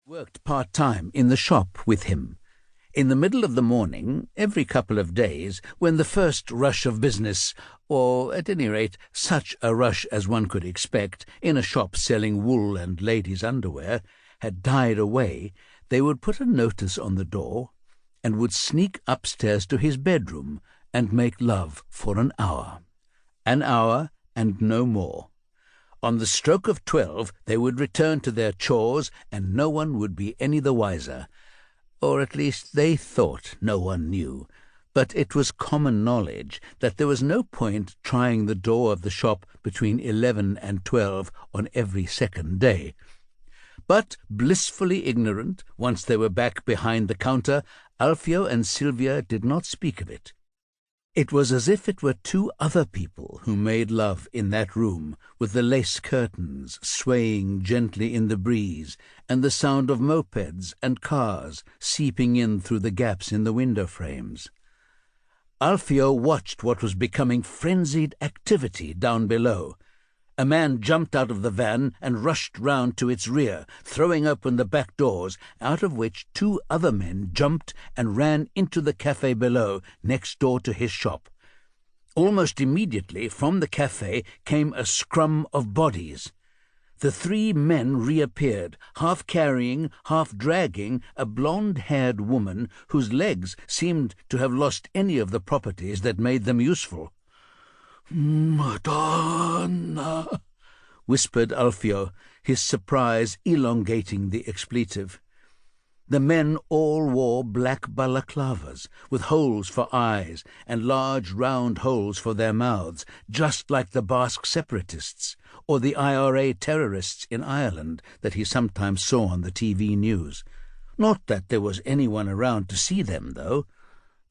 worked part-time in the shop with him. In the middle of the morning, every couple of days, when the first rush of business, or at any rate such a rush as one could expect in a shop selling wool and ladies' underwear, had died away, they would put a notice on the door and would sneak upstairs to his bedroom and make love for an hour. An hour and no more. On the stroke of 12 they would return to their chores, and no one would be any the wiser. Or at least they thought no one knew. But it was common knowledge that there was no point trying the door of the shop between 11 and 12 on every second day. But, blissfully ignorant, once they were back behind the counter, Alfio and Sylvia did not speak of it. It was as if it were two other people who made love in that room, with the lace curtains swaying gently in the breeze, and the sound of mopeds and cars seeping in through the gaps in the window frames. Alfio watched what was becoming frenzied activity down below. A man jumped out of the van and rushed round to its rear, throwing open the back doors, out of which two other men jumped and ran into the cafe below, next door to his shop. Almost immediately from the cafe came a scrum of bodies. The three men reappeared, half carrying, half dragging a blonde-haired woman whose legs seemed to have lost any of the properties that made them useful. "Madonna," whispered Alfio, his surprise elongating the expletive. The men all wore black balaclavas, with holes for eyes and large round holes for their mouths, just like the Basque separatists, or the IRA terrorists in Ireland that he sometimes saw on the TV news. Not that there was anyone around to see them, though.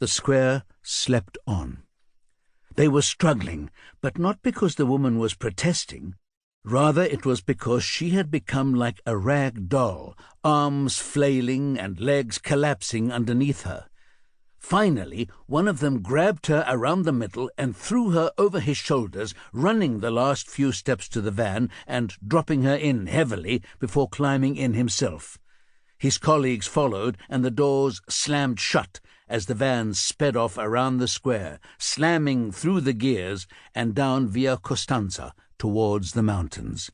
The square slept on. They were struggling, but not because the woman was protesting. Rather, it was because she had become like a rag doll, arms flailing and legs collapsing underneath her. Finally, one of them grabbed her around the middle and threw her over his shoulders, running the last few steps to the van and dropping her in heavily before climbing in himself. His colleagues followed, and the doors slammed shut as the van sped off around the square, slamming through the gears and down Via Costanza towards the mountains.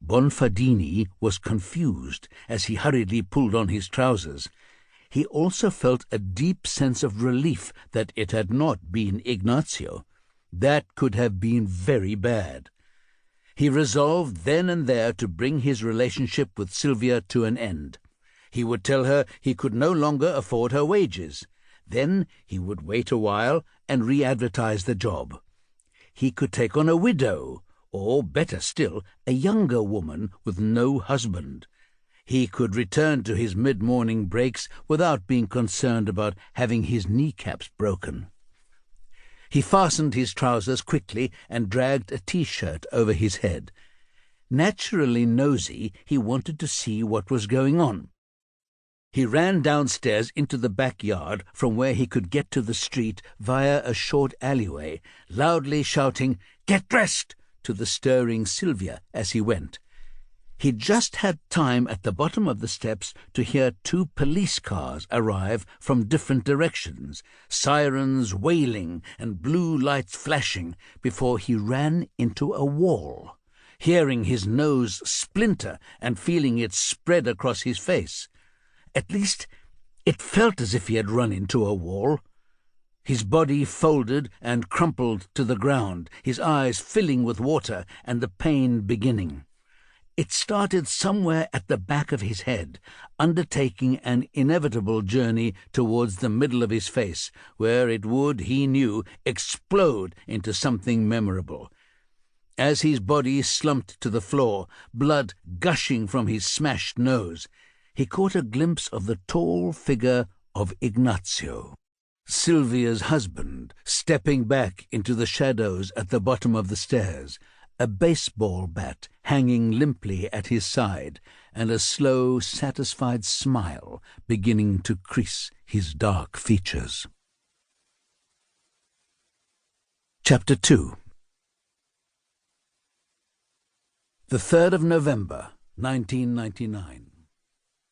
Bonfadini was confused as he hurriedly pulled on his trousers. He also felt a deep sense of relief that it had not been Ignazio. That could have been very bad. He resolved then and there to bring his relationship with Sylvia to an end. He would tell her he could no longer afford her wages. Then he would wait a while and re-advertise the job. He could take on a widow, or, better still, a younger woman with no husband. He could return to his mid-morning breaks without being concerned about having his kneecaps broken. He fastened his trousers quickly and dragged a T-shirt over his head. Naturally nosy, he wanted to see what was going on. He ran downstairs into the backyard from where he could get to the street via a short alleyway, loudly shouting, "Get dressed!" to the stirring Sylvia as he went. He just had time at the bottom of the steps to hear two police cars arrive from different directions, sirens wailing and blue lights flashing, before he ran into a wall, hearing his nose splinter and feeling it spread across his face. At least, it felt as if he had run into a wall. His body folded and crumpled to the ground, his eyes filling with water and the pain beginning. It started somewhere at the back of his head, undertaking an inevitable journey towards the middle of his face, where it would, he knew, explode into something memorable. As his body slumped to the floor, blood gushing from his smashed nose, he caught a glimpse of the tall figure of Ignazio, Sylvia's husband, stepping back into the shadows at the bottom of the stairs, a baseball bat hanging limply at his side, and a slow, satisfied smile beginning to crease his dark features. Chapter 2. The 3rd of November, 1999.